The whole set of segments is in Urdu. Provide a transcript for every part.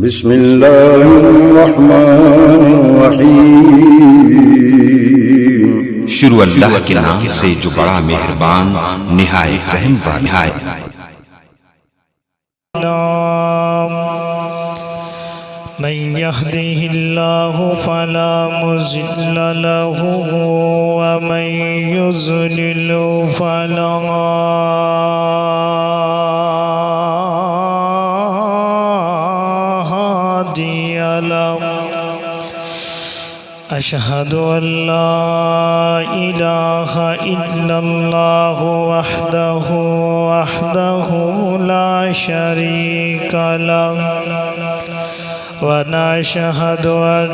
بسم اللہ الرحمن الرحیم شروع اللہ کے نام سے جو بڑا مہربان نہایت رحم والا ہے۔ من يهده الله فلا مضل له ومن يضلل فلا هادي له أشهد أن لا إله إلا الله وحده لا شريك له ونشهد أن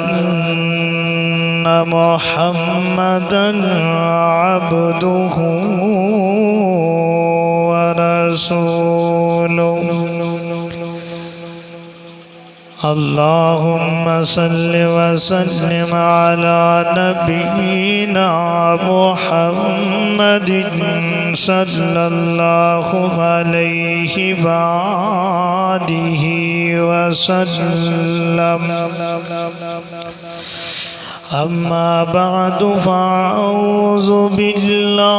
محمدًا عبده ورسوله اللهم صل وسلم على نبينا محمد صلى الله عليه وآله وسلم أما بعد فأعوذ بالله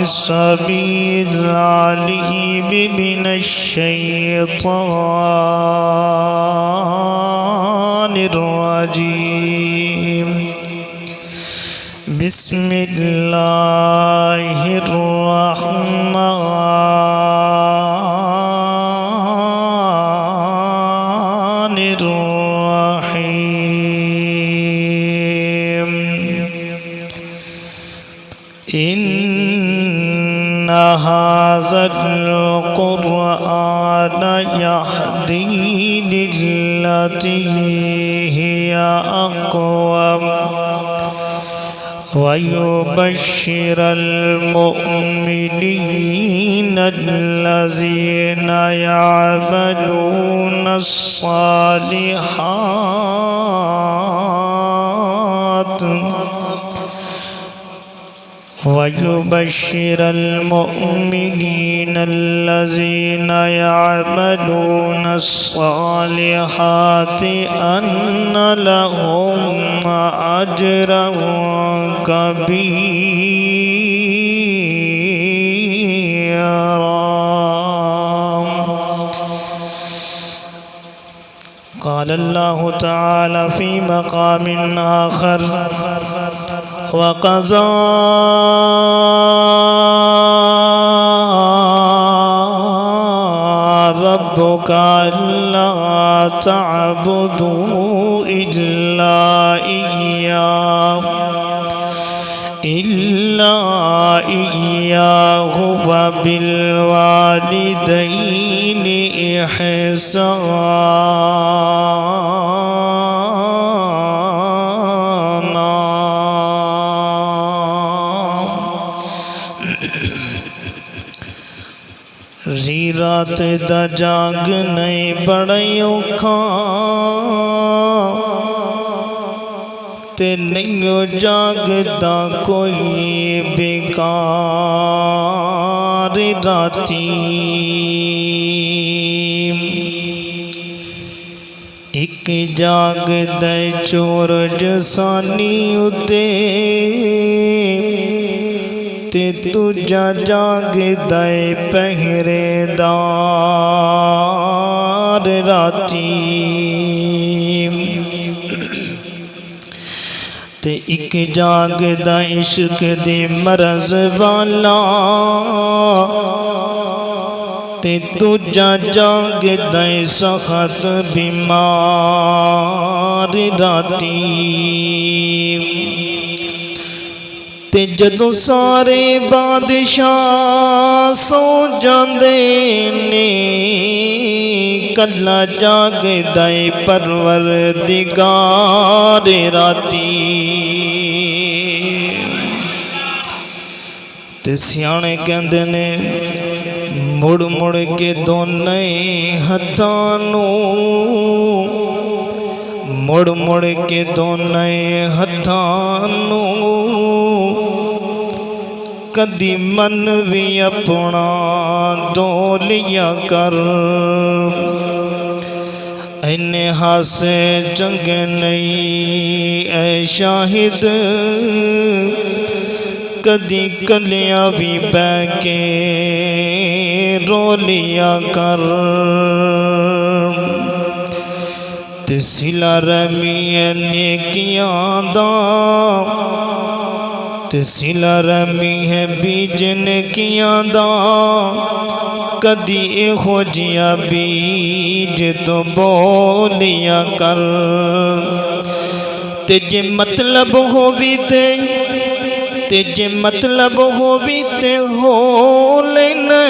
السميع العليم من الشيطان الرجيم بسم الله الرحمن الرحيم إن هذا القرآن يهدي للتي هي أقوم ويبشر المؤمنين الذين يعملون الصالحات ويبشر المؤمنين الذين يعملون الصالحات أن لهم أجرا كبيرا قال الله تعالى في مقام آخر وقضى ربك ألا تعبدوا إلا إياه وبالوالدين إحسانا رات دا جاگ نہیں بڑی اوکھا تے نہیں جاگدا کوئی بیکار راتی ایک جاگ دے چور جسانی اتے تے دوجا جاگ دے پہرے دار راتی تے ایک جاگ دا عشق دے مرض والا تے دوجا جاگ دے سخت بیمار راتی تے جدوں سارے بادشاہ سو جاندے نے کلا جاگ دے پروردگار راتی تے سیانے کہندے نے مڑ مڑ کے دونے ہتھانوں مڑ مڑ کے دونے ہتھانوں کدی من بھی اپنا دو لیا کر اینے ہاسے جنگ نہیں اے شاہد کدی کلیاں بھی بہ کے رو لیا کر تے سلا رحمی نیکیاں دا تے سلا رحمی ہے بیج نیکیاں دا کدی ایہو جیا بیج تو بولیا کر تے جے مطلب ہو بھی تے جے مطلب ہو بھی تے ہو لینا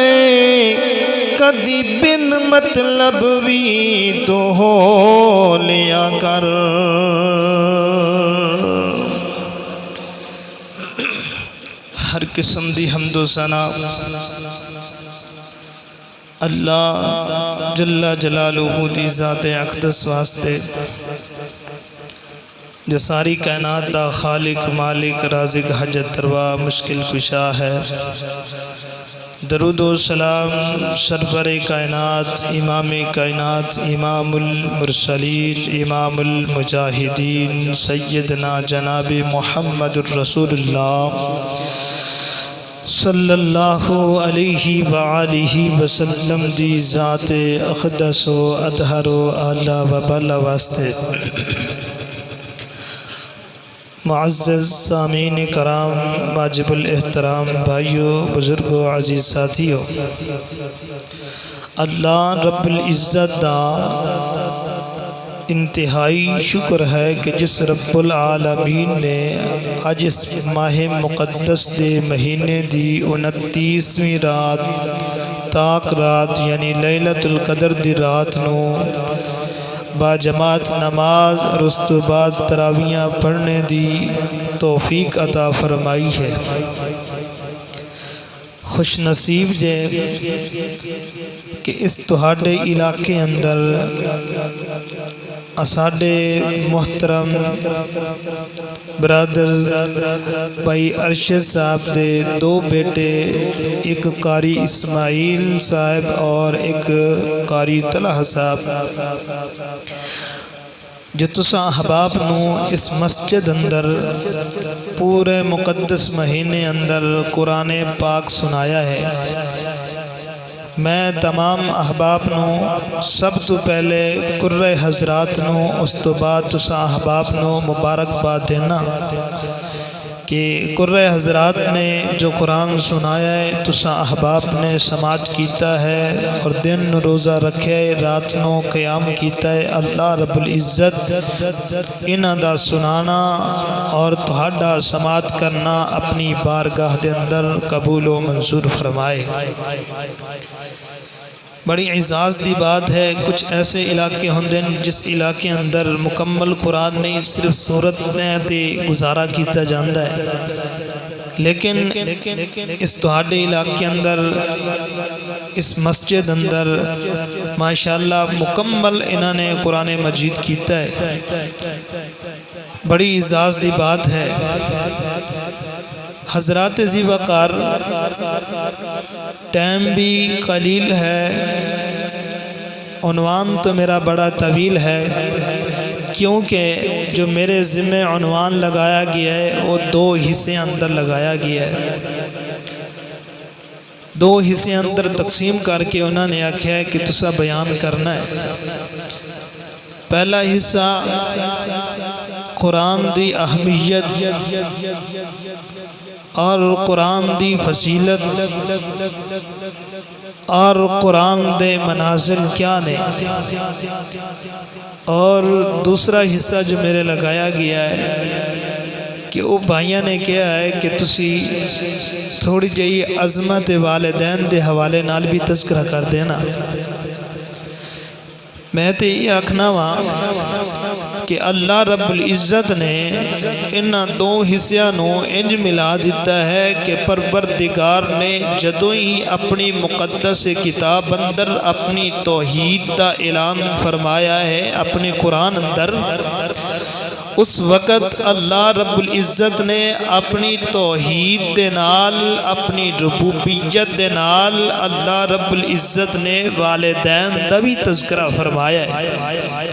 کدی بن مطلب بھی تو ہو لیا کر ہر قسم دی حمد و ثنا اللہ جل جلالہ دی ذات اقدس واسطے جو ساری کائنات دا خالق مالک رازق حاجت روا مشکل کشا ہے درود و سلام سرور کائنات امام کائنات امام المرسلین امام المجاہدین سیدنا جناب محمد الرسول اللہ صلی اللہ علیہ وآلہ وسلم دی ذات اقدس و اطہر و اعلیٰ و بالا واسطے معزز سامعین کرام واجب الاحترام بھائیوں بزرگوں عزیز ساتھیوں اللہ رب العزت دا انتہائی شکر ہے کہ جس رب العالمین نے آج اس ماہ مقدس دے مہینے دی 29ویں رات تاک رات یعنی لیلۃ القدر دی رات نو با جماعت نماز اور اس تو بعد تراویحاں پڑھنے دی توفیق عطا فرمائی ہے خوش نصیب جے کہ اس تہاڈے علاقے اندر اساڈے محترم برادر بھائی ارشد صاحب دے دو بیٹے ایک قاری اسماعیل صاحب اور ایک قاری طلحہ صاحب جو تساں احباب نو اس مسجد اندر پورے مقدس مہینے اندر قرآن پاک سنایا ہے میں تمام احباب نو سب تو پہلے قرہ حضرات نو اس تو بعد تساں احباب نو مبارکباد دینا کہ قرہ حضرات نے جو قرآن سنایا ہے تساں احباب نے سماعت کیتا ہے اور دن روزہ رکھے رات نو قیام کیتا ہے اللہ رب العزت انہاں دا سنانا اور تہاڈا سماعت کرنا اپنی بارگاہ دے اندر قبول و منظور فرمائے بڑی اعزاز دی بات ہے کچھ ایسے علاقے ہوندے جس علاقے اندر مکمل قرآن نہیں صرف سورت نے تے گزارا کیتا جاندا ہے لیکن اس تہاڈے علاقے اندر اس مسجد اندر ماشاءاللہ مکمل انہوں نے قرآن مجید کیتا ہے بڑی اعزاز دی بات ہے حضرات ذی وقار ٹائم بھی قلیل ہے عنوان تو میرا بڑا طویل ہے کیونکہ جو میرے ذمہ عنوان لگایا گیا ہے وہ دو حصے اندر لگایا گیا ہے دو حصے اندر تقسیم کر کے انہوں نے آکھیا ہے کہ تسا بیان کرنا ہے پہلا حصہ قرآن دی اہمیت اور قرآن دی فضیلت اور قرآن دے منازل کیا نے اور دوسرا حصہ جو میرے لگایا گیا ہے کہ وہ بھائیاں نے کیا ہے کہ تسی تھوڑی جہی عظمت والدین دے حوالے نال بھی تذکرہ کر دینا میں تے یہ آکھنا وہاں کہ اللہ رب العزت نے انہاں دو حصیاں نو انج ملا دیتا ہے کہ پروردگار نے جدوں ہی اپنی مقدس کتاب اندر اپنی توحید دا اعلان فرمایا ہے اپنے قرآن اندر اس وقت اللہ رب العزت نے اپنی توحید دے نال اپنی ربوبیت دے نال اللہ رب العزت نے والدین دا بھی تذکرہ فرمایا ہے۔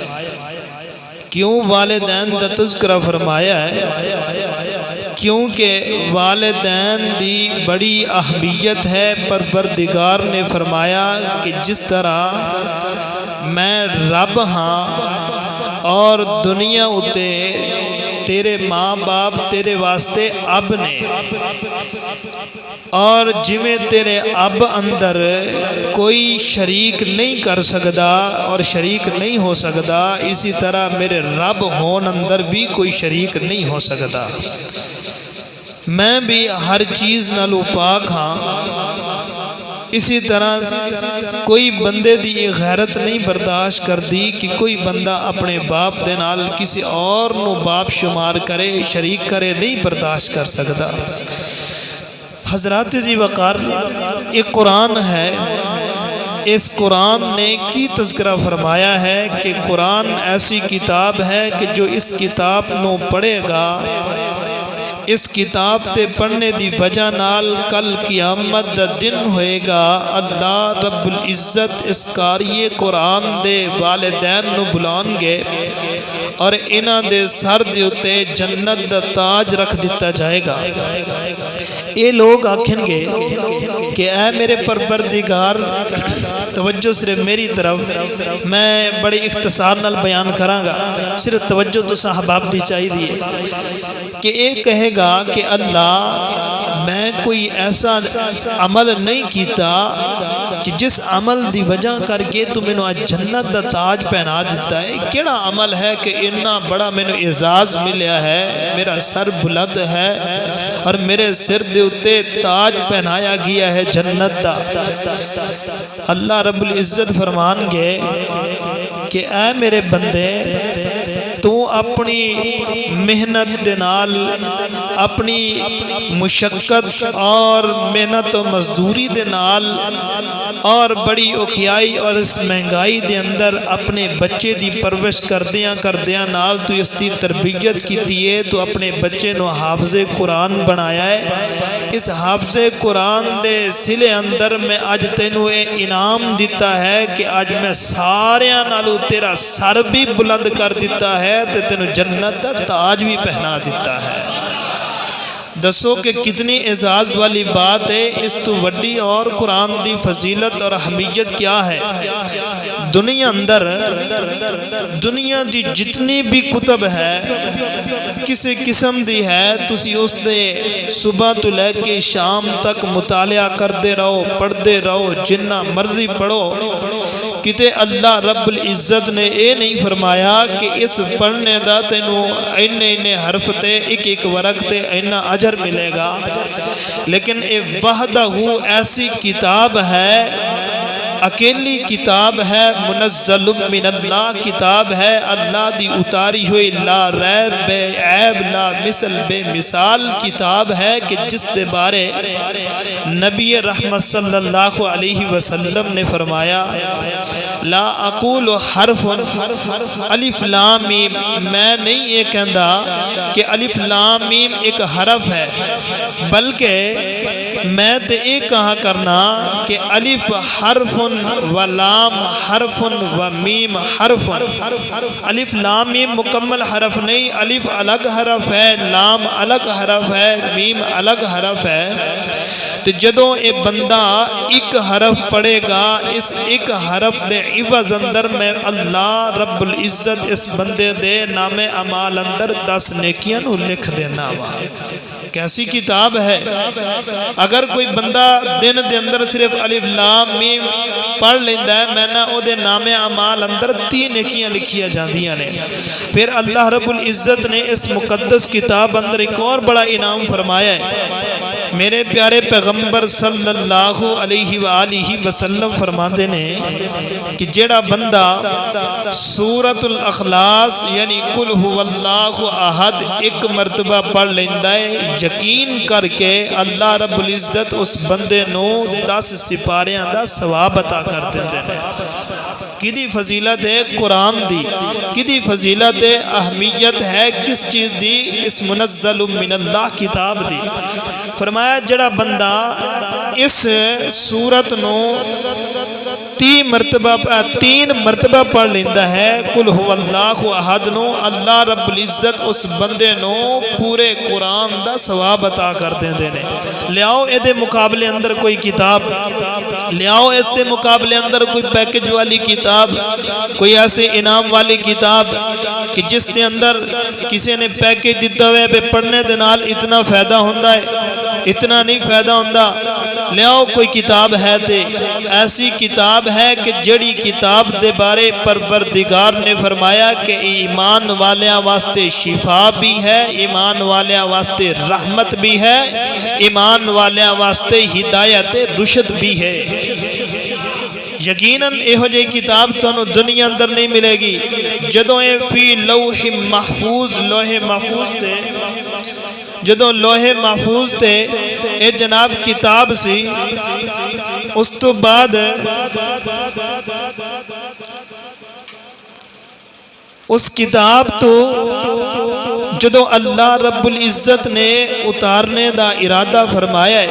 کیوں والدین دا تذکرہ فرمایا ہے؟ کیونکہ والدین دی بڑی اہمیت ہے۔ پروردگار نے فرمایا کہ جس طرح میں رب ہاں اور دنیا اتے تیرے ماں باپ تیرے واسطے اب نے، اور جویں تیرے اب اندر کوئی شریک نہیں کر سکدا اور شریک نہیں ہو سکدا، اسی طرح میرے رب ہون اندر بھی کوئی شریک نہیں ہو سکدا۔ میں بھی ہر چیز نالو پاک ہاں، اسی طرح کوئی بندے دی یہ غیرت نہیں برداشت کر دی کہ کوئی بندہ اپنے باپ دے نال کسی اور نو باپ شمار کرے، شریک کرے، نہیں برداشت کر سکتا۔ حضرات جی وقار، ایک قرآن ہے، اس قرآن نے کی تذکرہ فرمایا ہے کہ قرآن ایسی کتاب ہے کہ جو اس کتاب نو پڑھے گا، اس کتاب تے پڑھنے دی وجہ نال کل قیامت دا دن ہوئے گا، اللہ رب العزت اس قاری قرآن دے والدین نو بلان گے اور انہاں دے سر دے اتے جنت دا تاج رکھ دیتا جائے گا۔ یہ لوگ آکھیں گے کہ اے میرے پروردگار، توجہ صرف میری طرف، میں بڑی اختصار نال بیان کراں گا، صرف توجہ تو صحاباب دی چاہی دیئے کہ ایک کہے گا کہ اللہ میں کوئی ایسا عمل نہیں کیتا کہ جس عمل دی وجہ کر کے تو میں نے آج جنت دا تاج پہنا دیتا ہے۔ کیڑا عمل ہے کہ اتنا بڑا میں نے اعزاز ملیا ہے، میرا سر بلند ہے اور میرے سر دے اتے تاج پہنایا گیا ہے جنت دا۔ اللہ رب العزت فرمان گے کہ اے میرے بندے، تو اپنی محنت دے نال، اپنی مشقت اور محنت و مزدوری دے نال اور بڑی اوکھیائی اور اس مہنگائی دے اندر اپنے بچے دی پرورش کردیاں نال تو اس دی تربیت کی دیئے، تو اپنے بچے نو حافظ قرآن بنایا ہے۔ اس حافظ قرآن دے سلے اندر میں آج تینو اے انعام دیتا ہے کہ آج میں ساریاں نالو تیرا سر بھی بلند کر دیتا ہے تے تینو جنت دا تاج بھی پہنا دیتا ہے۔ دسو کہ کتنی اعزاز والی بات ہے، اس تو وڈی اور قرآن دی فضیلت اور اہمیت کیا ہے؟ دنیا اندر دنیا دی جتنی بھی کتب ہے، کسی قسم دی ہے، تسی اس دے صبح تو لے کے شام تک مطالعہ کردے رہو، پڑھدے رہو، جنہ مرضی پڑھو، کتے اللہ رب العزت نے اے نہیں فرمایا کہ اس پڑھنے دا تینو اینے حرف تے ایک ورق تے اینا اجر ملے گا، لیکن اے وحدہ ایسی کتاب ہے، اکیلی کتاب ہے، منزل من اللہ کتاب ہے، اللہ دی اتاری ہوئی لا ریب بے عیب لا مثل بے مثال کتاب ہے کہ جس دے بارے نبی رحمت صلی اللہ علیہ وسلم نے فرمایا لا اقول حرف الف لام میم، میں نہیں یہ کہندا کہ الف لام میم ایک حرف ہے، بلکہ میں تے ایک کہا کرنا کہ الف حرف و لام حرف و میم حرف۔ الف لام میم مکمل حرف نہیں، الف الگ حرف ہے، لام الگ حرف ہے، میم الگ حرف ہے۔ تو جدوں اے بندہ ایک حرف پڑھے گا، اس ایک حرف دے عوض اندر میں اللہ رب العزت اس بندے دے نام اعمال اندر 10 نیکیاں نو لکھ دینا وا۔ کیسی کتاب ہے؟ اگر کوئی بندہ دن دے اندر صرف الف لام میم پڑھ لیندہ ہے، میں نہ او دے نام اعمال اندر 3 نیکیاں لکھیا جاندیاں نے۔ پھر اللہ رب العزت نے اس مقدس کتاب اندر ایک اور بڑا انعام فرمایا ہے۔ میرے پیارے پیغمبر صلی اللہ علیہ وآلہ وسلم فرماندے نے کہ جیڑا بندہ سورۃ الاخلاص یعنی قل هو اللہ احد ایک مرتبہ پڑھ لیندہ ہے، یقین کر کے اللہ رب العزت اس بندے نو 10 سپاریاں دا ثواب عطا کر دیندے ہیں۔ کدی فضیلت ہے قرآن دی، کدی فضیلت اہمیت ہے کس چیز دی؟ اس منزل من اللہ کتاب دی۔ فرمایا جڑا بندہ اس سورت نو تین مرتبہ پڑھ لیندہ ہے قل هو اللہ احد نو، اللہ رب العزت اس بندے نو پورے قرآن دا ثواب عطا کر دیندے نے۔ لیاؤ اے دے مقابلے اندر کوئی کتاب، لیاؤ اے دے مقابلے اندر کوئی پیکج والی کتاب، کوئی ایسے انعام والی کتاب کہ جس نے اندر کسی نے پیکج دیتا ہوئے پہ پڑھنے دے نال اتنا فائدہ ہوندہ ہے، اتنا نہیں فائدہ ہوندہ۔ لیاؤ کوئی کتاب ہے تے ایسی کتاب ہے کہ جڑی کتاب دے بارے پروردگار نے فرمایا کہ ایمان والیاں واسطے شفا بھی ہے، ایمان والیاں واسطے رحمت بھی ہے، ایمان والیاں واسطے ہدایت رشد بھی ہے۔ یقیناً ایہو جے کتاب تو دنیا اندر نہیں ملے گی۔ جدوں اے فی لوح محفوظ، لوح محفوظ تے جدوں لوح محفوظ تے اے جناب کتاب سی، اس تو بعد اس کتاب تو جدوں اللہ رب العزت نے اتارنے دا ارادہ فرمایا ہے،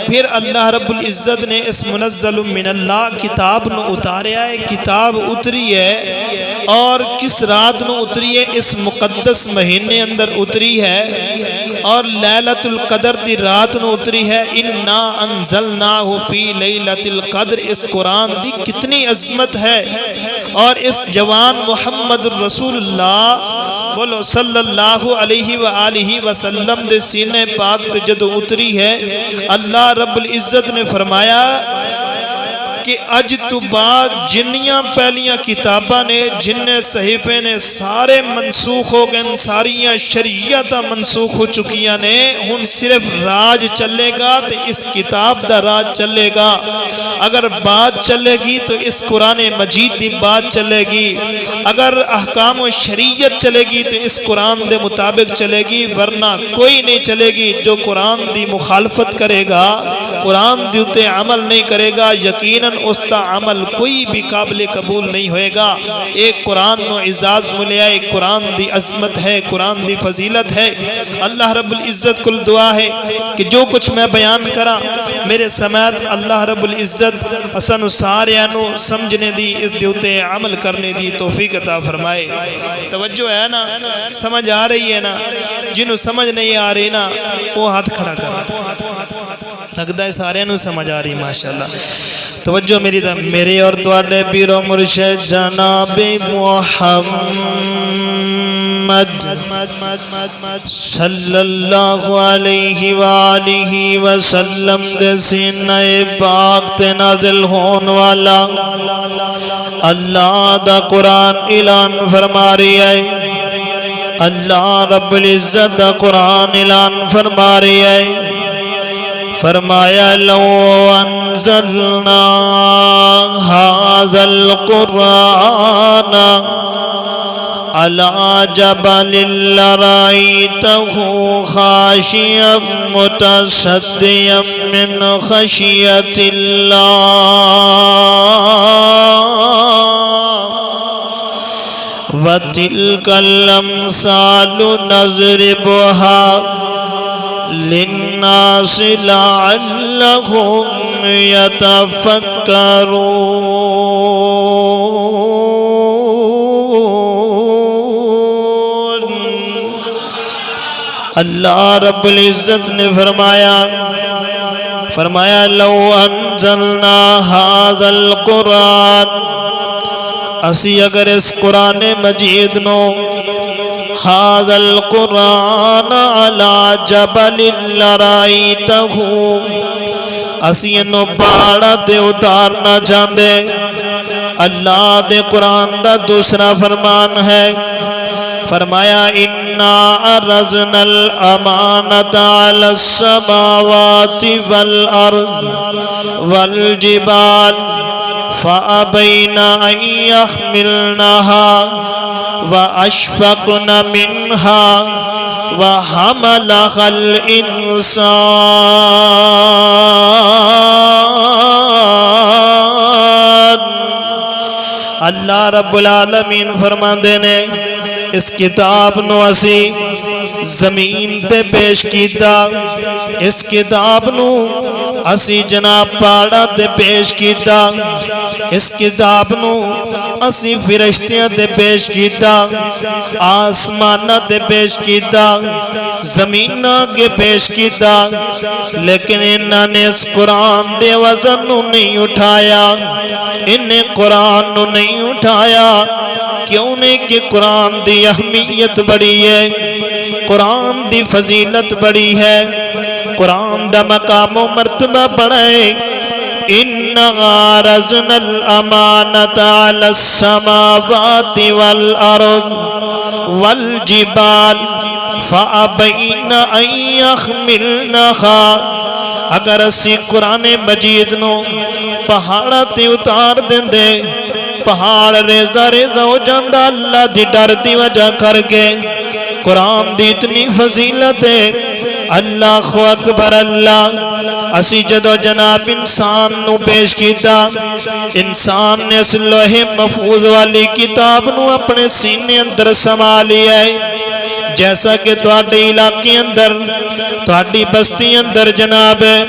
پھر اللہ رب العزت نے اس منزل من اللہ کتاب نو اتاریا ہے۔ کتاب اتری ہے اور کس رات نو اتری ہے؟ اس مقدس مہینے اندر اتری ہے اور لیلۃ القدر دی رات نو اتری ہے۔ انا انزلناہ فی لیلۃ القدر، اس قرآن دی کتنی عظمت ہے۔ اور اس جوان محمد رسول اللہ بولو صلی اللہ علیہ وآلہ وسلم دے سینے پاک تے جدو اتری ہے، اللہ رب العزت نے فرمایا کہ اج تو بعد جنیاں پہلیاں کتاباں نے، جننے صحیفے نے سارے منسوخ ہو گئے، ساریاں شریعتاں منسوخ ہو چکیاں نے، ہن صرف راج چلے گا تو اس کتاب دا راج چلے گا۔ اگر بات چلے گی تو اس قرآن مجید دی بات چلے گی، اگر احکام و شریعت چلے گی تو اس قرآن دے مطابق چلے گی، ورنہ کوئی نہیں چلے گی۔ جو قرآن دی مخالفت کرے گا، قرآن دی اتے عمل نہیں کرے گا، یقیناً اس کا عمل کوئی بھی قابل قبول نہیں ہوئے گا۔ ایک قرآن نو اعزاز ملیا، ایک قرآن دی عظمت ہے، قرآن دی فضیلت ہے۔ اللہ رب العزت کل دعا ہے کہ جو کچھ میں بیان کرا میرے سمیت اللہ رب العزت حسن ساریاں نو سمجھنے دی، اس دیوتے عمل کرنے دی توفیق عطا فرمائے۔ توجہ ہے نا؟ سمجھ آ رہی ہے نا؟ جنہوں سمجھ نہیں آ رہی نا وہ ہاتھ کھڑا کر، لگتا ہے سارے نو سمجھ آ رہی ماشاءاللہ۔ توجہ میرے اور تواڈے پیر و مرشد جناب محمد صلی اللہ علیہ وآلہ وسلم دے سینہ پاک تے نازل ہون والا اللہ دا قرآن اعلان فرما رہی ہے۔ اللہ رب العزت دا قرآن اعلان فرما رہی ہے، فرمایا لو انزلنا هذا القرآن على جبل لرأيته خاشعا متصدعا من خشية الله وتلك الأمثال نضربها للناس لعلهم يتفکرون۔ اللہ رب العزت نے فرمایا لو انزلنا هذا القرآن، اسی اگر اس قرآن مجید نو هذا القرآن على جبل لرأيته، اسی انو پہاڑا تے اتارنا چاہندے۔ اللہ دے قرآن دا دوسرا فرمان ہے، فرمایا انا عرضنا الامانة على السماوات والارض والجبال فأبين أن يحملنها وأشفقن منها وحملها الإنسان۔ اللہ رب العالمین فرماندے نے اس کتاب نو اسی زمین تے پیش کیتا، اس کتاب نو اسی جناب پہاڑاں تے پیش کیتا، اس کتاب نو اسی فرشتیاں تے پیش کیتا، آسماناں تے پیش کیتا، زمیناں کے پیش کیتا، لیکن انہاں نے اس قرآن دے وزن نو نہیں اٹھایا، انہیں قرآن نو نہیں اٹھایا۔ کیوں نہیں؟ کہ قرآن دی اہمیت بڑی ہے، قرآن دی فضیلت بڑی ہے، قرآن دا مقام و مرتبہ بڑا ہے۔ اِنَّا عَرَضْنَا الْأَمَانَةَ عَلَى السَّمَاوَاتِ وَالْأَرْضِ وَالْجِبَالِ فَأَبَيْنَ أَن يَحْمِلْنَهَا۔ اگر اسی قرآن مجید نو پہاڑاں تے اتار دیندے، پہاڑ ریزہ ریزہ ہو جاندہ اللہ دی ڈر دی وجہ کر کے۔ قرآن دی اتنی فضیلت ہے۔ اللہ اکبر اللہ۔ اسی جدو جناب انسان نو پیش کیتا، انسان نے اس لوح محفوظ والی کتاب نو اپنے سینے اندر سما لیا ہے۔ جیسا کہ تواڈے علاقے اندر، تواڈی بستی اندر جناب ہے،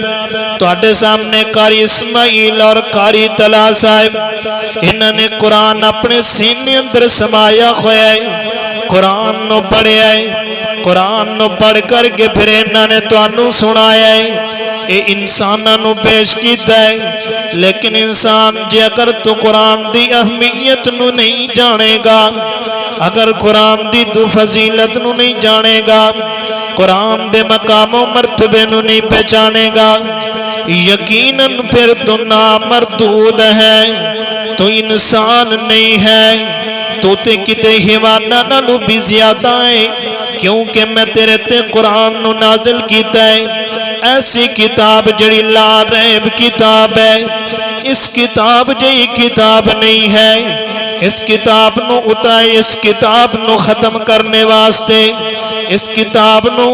تواڈے سامنے قاری اسماعیل اور قاری طلحہ صاحب، انہوں نے قرآن اپنے سینے اندر سمایا ہوا ہے، قرآن نو پڑھیا ہے، قرآن نو پڑھ کر کے پھر انہوں نے تانوں سنایا ہے، اے انساناں نو پیش کیتا ہے۔ لیکن انسان جے اگر تو قرآن دی اہمیت نو نہیں جانے گا، اگر قرآن دی دو فضیلت نو نہیں جانے گا، قرآن دے مقام و مرتبے نو نہیں پہچانے گا، یقیناً پھر تو نامردود ہے، تو انسان نہیں ہے، تو تے کتے حیواناں نالوں بھی زیادہ ہے، کیونکہ میں تیرے تے قرآن نو نازل کیتا ہے، ایسی کتاب جڑی لا ریب کتاب ہے۔ اس کتاب جئی کتاب نہیں ہے، اس کتاب نو اتائے، اس کتاب نو ختم کرنے واسطے، اس کتاب نو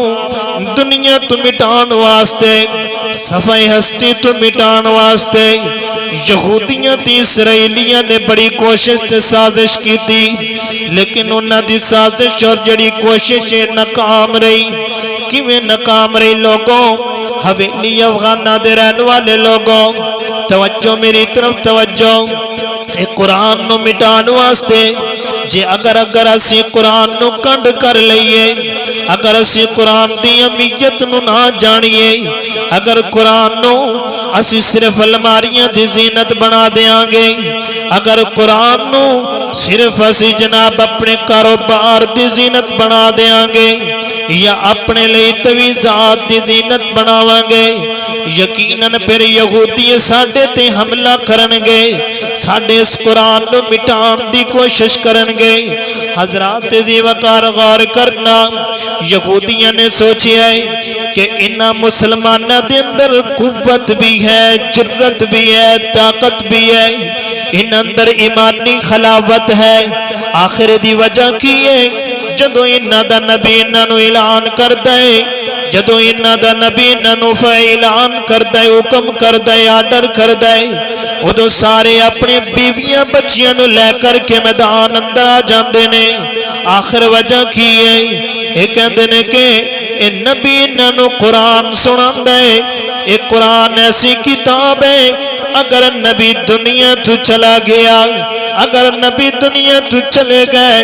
دنیا تو مٹان واسطے، صفحہ ہستی تو مٹان واسطے یہودیاں تے اسرائیلیاں نے بڑی کوشش تے سازش کی تھی، لیکن انہاں دی سازش اور جڑی کوشش ناکام رہی۔ کیویں ناکام رہی؟ لوگوں، حویلی افغانہ دے رہن والے لوگوں، توجہ میری طرف توجہ، اے قرآن نو مٹان واسطے جے اگر اسی قرآن نو کنڈ کر لئیے، اگر اسی قرآن دی اہمیت نو نہ جانیے، اگر قرآن نو اسی صرف الماریاں دی زینت بنا دیاں گے، اگر قرآن نو صرف اسی جناب اپنے کاروبار دی زینت بنا دیاں گے یا اپنے لئی تویزات دی زینت بناواں گے، یقیناً پھر یہودی ساڈے تے حملہ کرنگے، ساڈے اس قرآن نو مٹان دی کوشش کرنگے۔ حضرات ذی وقار غور کرنا، یہودیاں نے سوچیا ہے کہ انہاں مسلمانہ دے اندر قوت بھی ہے، جرت بھی ہے، طاقت بھی ہے، ان اندر ایمانی خلاوت ہے۔ آخر دی وجہ کی ہے؟ جدو انہاں دا نبی انہاں نو اعلان کر دے، جدو انہاں دا نبی انہاں نو اعلان کر دے، حکم کر دے، آرڈر کر دے، ادو سارے اپنے بیویاں بچیاں نو لے کر کے میدان اندر آ جاندے نے۔ آخر وجہ کی ہے؟ یہ کہندے نے کہ اے نبی انہاں نو قرآن سناندا ہے، اے قرآن ایسی کتاب ہے، اگر نبی دنیا تو چلا گیا، اگر نبی دنیا تو چلے گئے،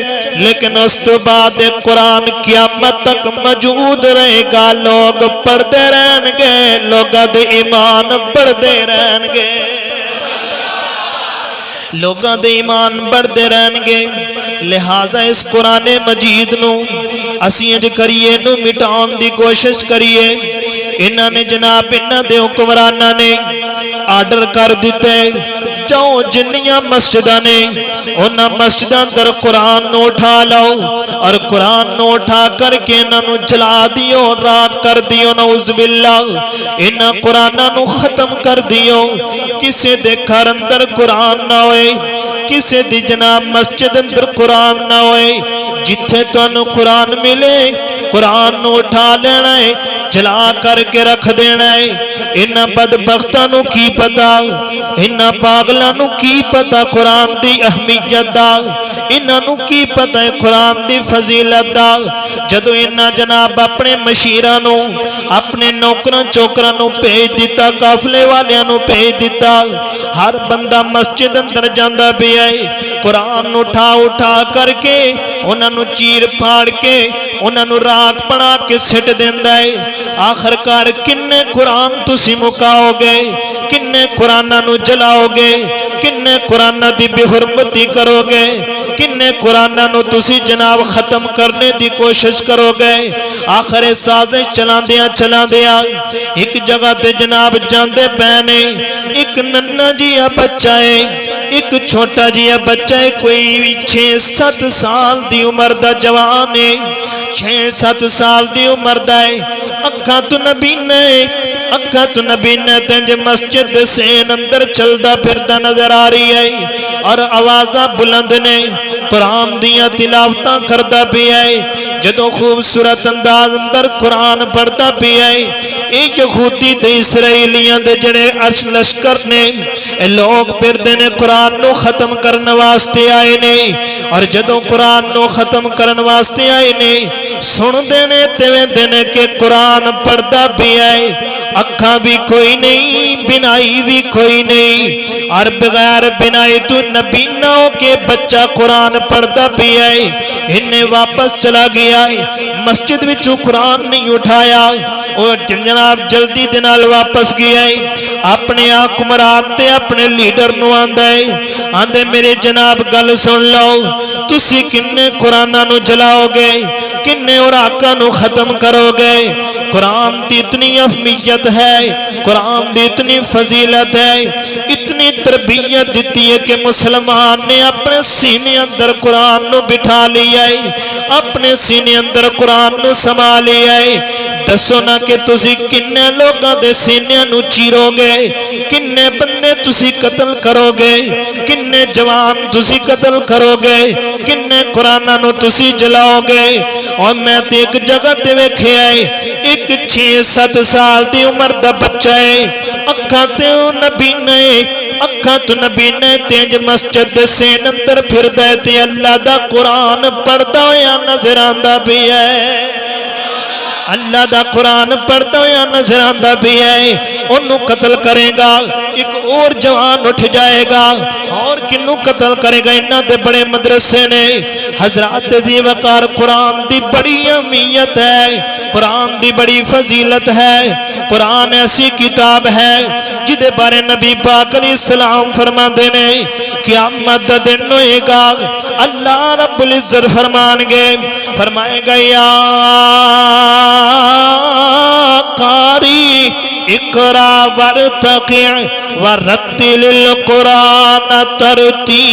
لیکن اس تو بعد قرآن قیامت تک موجود رہے گا، لوگ پڑھتے رہن گے، لوگاں دے ایمان بڑھتے رہن گے، لوگاں دے ایمان بڑھتے رہن گے۔ لہذا اس قرآن مجید نو اسی اج کریے نو مٹان دی کوشش کریے۔ انہاں نے جناب انہاں دے حکمراناں نے آرڈر کر دیتے، جاؤ جنیاں مسجداں نے انہاں مسجداں در قرآن نو اٹھا لاؤ، اور قرآن نو اٹھا کر کے انہاں نو جلا دیو، راک کر دیو، نعوذ باللہ، انہاں قرآناں نو ختم کر دیو۔ کسے دے گھر اندر قرآن نہ ہوئے، کسے دی جناب مسجد اندر قرآن نہ ہوئے، جتھے تو انہوں قرآن ملے قرآن نو اٹھا لینا ہے، جلا کر کے رکھ دینا ہے۔ انہاں بدبختاں نو کی پتا، انہاں پاگلاں نو کی پتا قرآن دی اہمیت دا، انہاں نو کی پتا ہے قرآن دی فضیلت دا۔ جدو انہاں جناب اپنے مشیراں نو، اپنے نوکراں چوکراں نو بھیج دیتا، قافلے والیاں نو بھیج دیتا، ہر بندہ مسجد اندر جاندا بھی ہے، قرآن نو اٹھا کر کے انہاں نو چیر پھاڑ کے انہاں نو راکھ بنا کے سٹ دیندا ہے۔ آخر کار کنے قرآن تسی مکاؤ گے، کنے قرآن نو جلاؤ گے، کنے قرآن دی بے حرمتی کرو گے، کنے قرآن نو تسی جناب ختم کرنے دی کوشش کرو گے۔ آخر سازش چلا دیا ایک جگہ تے جناب جاندے پینے، ایک ننّا جیا بچہ ہے، ایک چھوٹا جیا بچہ ہے، کوئی 6-7 سال دی عمر دا جوان ہے، 6-7 سال دی عمر دا ہے۔ اکھاں تو نبی نے تنج مسجد سین اندر چلدا پھردا نظر آ رہی ہے، اور آوازاں بلند نے، قرآن دیاں تلاوتاں کردا بھی ہے۔ جدو خوبصورت انداز اندر قرآن پڑھتا بھی ہے، ایک یہودی دے اسرائیلیاں دے جڑے لشکر نے، لوگ پھردے نے قرآن نو ختم کرنے واسطے آئے نے، اور جدو قرآن نو ختم کرنے واسطے آئے نے، سن دینے تیویں دینے کہ قرآن پڑھتا بھی ہے، اکھاں بھی کوئی نہیں، بنائی بھی کوئی نہیں، اور بغیر بنائی تو نبی نہ ہو کے بچہ قرآن پڑھتا بھی ہے۔ انہیں واپس چلا گیا ہے، مسجد وچوں قرآن نہیں اٹھایا، اور جناب جلدی دنال واپس گیا ہے، اپنے حکمران تے اپنے لیڈر نو آندے میرے جناب گل سن لو، تسی کنے قرآن نو جلاؤ گے، کنے اوراقاں نو ختم کرو گے؟ قرآن دی اتنی اہمیت ہے، قرآن دی اتنی فضیلت ہے، اتنی تربیت دیتی ہے کہ مسلمان نے اپنے سینے اندر قرآن نو بٹھا لیا ہے، اپنے سینے اندر قرآن نو سما لیا ہے۔ دسو نا کہ تسی کنے لوگاں دے سینے نو چیرو گے، کنے بندے تسی قتل کرو گے، کنے جوان تسی قتل کرو گے، کنے قرآن نو تسی جلاؤ گے؟ اور میں تے ایک جگہ تے ویکھے آئے، ایک 6-7 سال دی عمر دا بچہ ہے، اکھاں تے نبی نے، اکھاں تو نبی نے تینج مسجد سین اندر پھر دے تے اللہ دا قرآن پڑھدا ہویا نظر آندا بھی ہے، اللہ دا قرآن پڑھتا ہویا نظر آندا بھی ہے۔ انہوں قتل کرے گا، ایک اور جوان اٹھ جائے گا، اور کنوں قتل کرے گا؟ انہاں دے بڑے مدرسے نے، حضرات ذی وقار قرآن دی بڑی اہمیت ہے، قرآن دی بڑی فضیلت ہے۔ قرآن ایسی کتاب ہے جدے بارے نبی پاک علیہ السلام فرما دینے قیامت دا دن ہوئے گا، اللہ رب العزت فرمان گے، فرمائے گا یا قاری اقرا ورتقع ورتل القرآن ترتیلا۔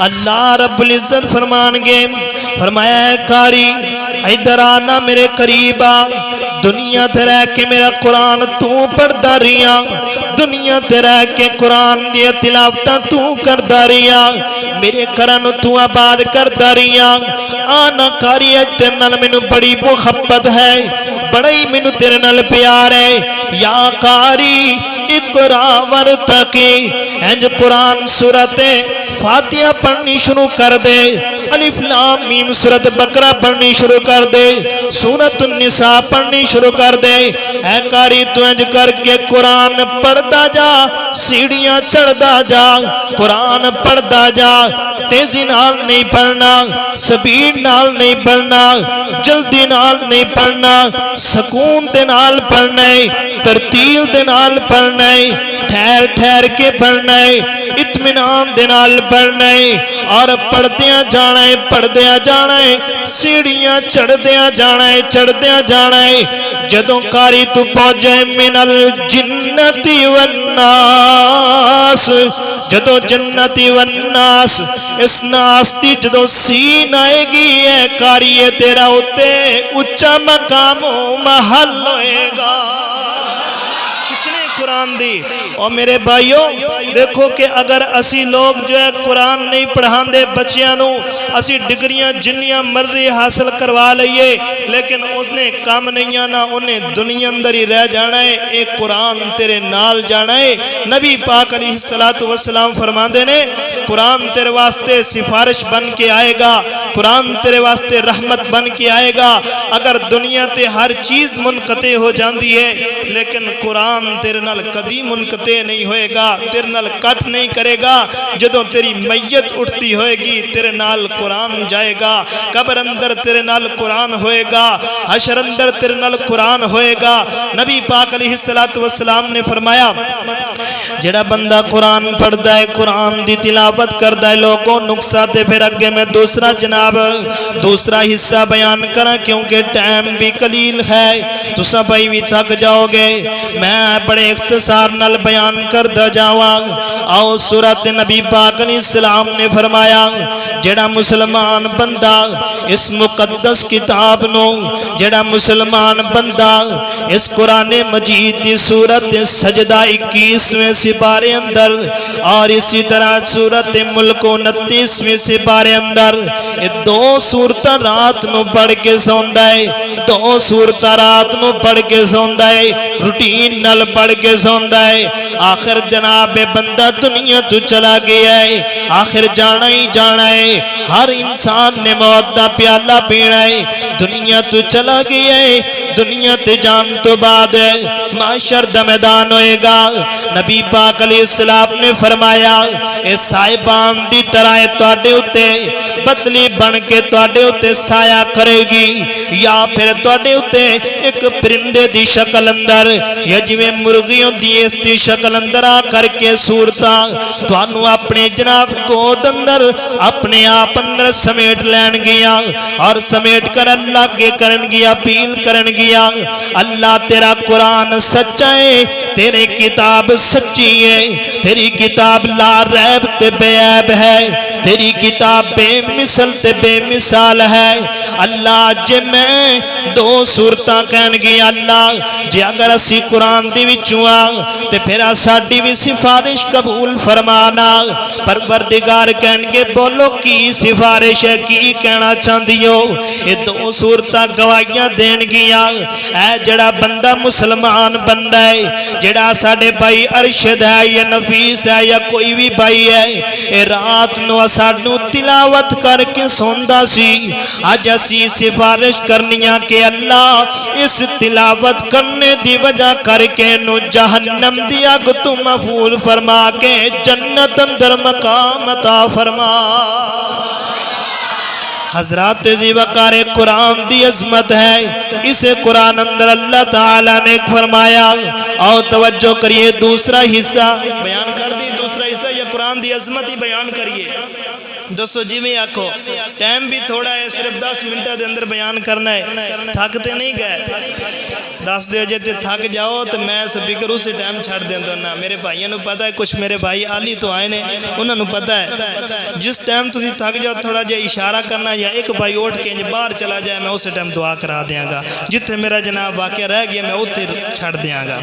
اللہ رب العزت فرمان گے، فرمایا ہے قاری ادھر آنا میرے قریب آ، دنیا تے رہ کے میرا قرآن تو پڑھدا رہیا، دنیا تے رہ کے قرآن دی تلاوتاں تو کردا رہیا، میرے کرن تو آباد کردا رہیا۔ آنا قاری اج تیرے نال مینوں بڑی محبت ہے، بڑا ہی مینوں تیرے نال پیار ہے۔ یا قاری اقرا ورتقی، انج قرآن سورت فاتحہ پڑھنی شروع کر دے، الف لام میم سورت بقرہ پڑھنی شروع کر دے، سورت النساء پڑھنی شروع کر دے۔ اے قاری تو انج کر کے قرآن پڑھدا جا، سیڑھیاں چڑھدا جا، قرآن پڑھدا جا، تیزی نال نہیں پڑھنا، سپیڈ نال نہیں پڑھنا، جلدی نال نہیں پڑھنا، سکون دے نال پڑھنا ہے، ترتیل دے نال پڑھنا ہے، ٹھہر ٹھہر کے پڑھنا ہے، اطمینان دے نال پڑھنا ہے، اور پڑھدیاں جانا ہے، پڑھدیاں جانا ہے، سیڑھیاں چڑھدیاں جانا ہے، چڑھدیاں جانا ہے۔ جدوں قاری تو پہنچے من الجنتی والناس، جدوں جنتی والناس، اس ناس دی جدوں سین آئے گی، اے قاری تیرا ہوتے اچھا مقام و محل ہوئے گا۔ قرآن دی. اور میرے بھائیوں دیکھو کہ اگر اسی لوگ جو ہے قرآن نہیں پڑھان دے بچیاں نو اسی ڈگریاں جنیاں مرضی حاصل کروا لئیے لیکن انہیں کام نہیں آنا, انہیں دنیا اندر ہی رہ جانا ہے. ایک قرآن تیرے نال جانا ہے. نبی پاک علیہ السلام فرماندے نے قرآن تیرے واسطے سفارش بن کے آئے گا, قرآن تیرے واسطے رحمت بن کے آئے گا. اگر دنیا تے ہر چیز منقطع ہو جاندی ہے لیکن قرآن تیرے نال کدی منقطع نہیں ہوئے گا, تیرے نال کٹ نہیں کرے گا. جدوں تیری میت اٹھتی ہوئے گی تیرے نال قرآن جائے گا, قبر اندر تیرے نال قرآن ہوئے گا, حشر اندر تیرے نال قرآن ہوئے گا. نبی پاک علیہ السلام نے فرمایا جڑا بندہ قرآن پڑھدا ہے, قرآن دی تلاوت کردا ہے, لوگوں نقصہ تے پھر اگے میں دوسرا حصہ بیان کرا کیونکہ ٹائم بھی قلیل ہے, تساں بھائی بھی تھک جاؤ گے. میں بڑے اختصار نال بیان کردا جاواں. آؤ سورۃ نبی پاک علیہ السلام نے فرمایا جڑا مسلمان بندہ اس مقدس کتاب نو, جڑا مسلمان بندہ اس قرآن مجید دی سورت سجدہ 21ویں سپارے اندر اور اسی طرح سورت ملک 29ویں سپارے اندر دو سورتاں رات نو پڑھ کے سوندا ہے, دو سورتاں رات نو پڑھ کے سوندا ہے, روٹین نال پڑھ کے سوندا ہے. آخر جناب بندہ دنیا تو چلا گیا ہے, آخر جانا ہی جانا ہے. ہر انسان نے موت دا پیالہ پینا ہے. دنیا تو چلا گیا ہے, دنیا تے جان تو بعد معاشر دا میدان ہوئے گا. نبی پاک علیہ السلام نے فرمایا اے صاحبان دی طرح تواڈے اُتے بدلی بن کے تواڈے اُتے سایہ کرے گی, یا پھر تواڈے اُتے ایک پرندے دی شکل اندر یا جویں مرغیوں دی شکل اندر آ کر کے صورتاں تانوں اپنے جناب گود اندر اپنے آپ اندر سمیٹ لین گیا اور سمیٹ کر اللہ کے کرن گیا, اپیل کرن گیا اللہ تیرا قرآن سچا ہے, تیرے کتاب سچی ہے, تیری کتاب لا ریب تے بے عیب ہے, تیری کتاب بے مثل تے بے مثال ہے. اللہ جے میں دو صورتاں کہن گیا اللہ جے اگر اسی قرآن دی وچوں تے پھر ساڈی بھی سفارش قبول فرمانا. پروردگار کہن گے بولو کی سفارش ہے, کی کہنا چاہندی ہو؟ یہ دو صورتاں گواہیاں دین گیا. اے جڑا بندہ مسلمان بندہ ہے, جڑا ساڈے بھائی ارشد ہے یا نفیس ہے یا کوئی بھی بھائی ہے, اے رات نو سانو تلاوت کر کے سوندا سی, اج اسی سفارش کرنیاں کہ اللہ اس تلاوت کرنے دی وجہ کر کے نو جہنم دی اگ تو محفوظ فرما کے جنت اندر مقام عطا فرما. حضرات دی وقار قرآن دی عظمت ہے. اس قرآن اندر اللہ تعالیٰ نے فرمایا اور توجہ کریے دوسرا حصہ بیان کر دی, دوسرا حصہ یا قرآن دی عظمت ہی بیان کریے. دوستو جی میں آکھو ٹائم بھی تھوڑا ہے, صرف 10 منٹہ دے اندر بیان کرنا ہے, تھکتے نہیں گئے. 10 دے وجہ تے تھک جاؤ تو میں سپیکر اسے ٹائم چھڑ دیں دو نا. میرے بھائیوں نے پتا ہے, کچھ میرے بھائی آلی تو آئے نے, انہوں نے پتا ہے جس ٹائم تسی تھک جاؤ تھوڑا جا اشارہ کرنا یا ایک بھائی اٹھ کے باہر چلا جائے, میں اسے ٹائم دعا کرا دیاں گا. جتنے میرا جناب واقعہ رہ گیا میں اتنے چھڑ دیاں گا.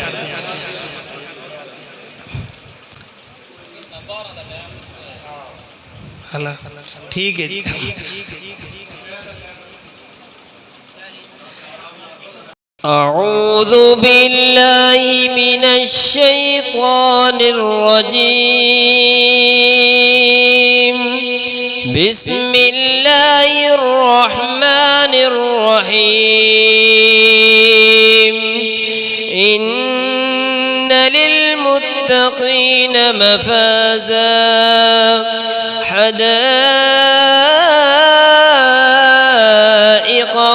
ٹھیک ہے جی. اعوذ باللہ من الشیطان الرجیم, بسم اللہ الرحمن الرحیم. ان للمتقین مفازا حدائق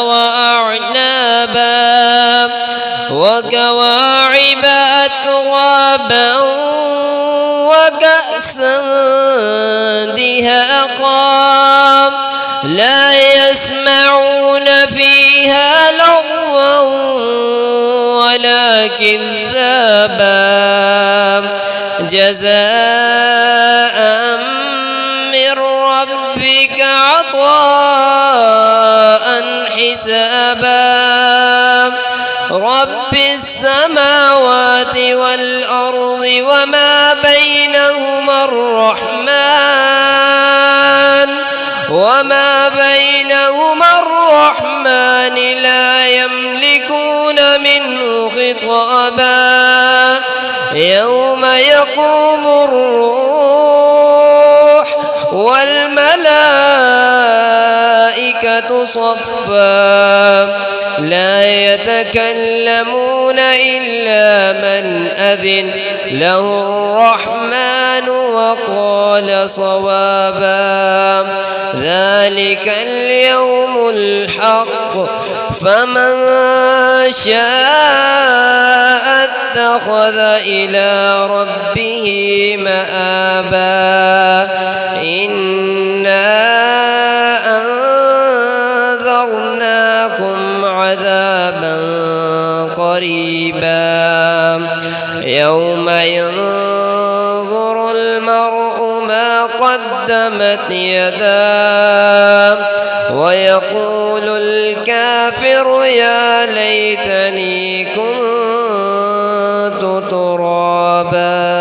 وأعنابا وكواعب أترابا وكأسا دهاقا لا يسمعون فيها لغوا ولا كذابا جزاء ربك عطاء حسابا. رب السماوات والأرض وما بينهما الرحمن لا يملكون منه خطابا يوم يقوم الروح والملائكة صفا لا يتكلمون إلا من أذن له الرحمن وقال صوابا ذلك اليوم الحق فمن شاء اتخذ إلى ربه مآبا إنا أنذرناكم عذابا قريبا يوم ينظر المرء ما قدمت يداه ويقول الكافر يا ليتني كنت ترابا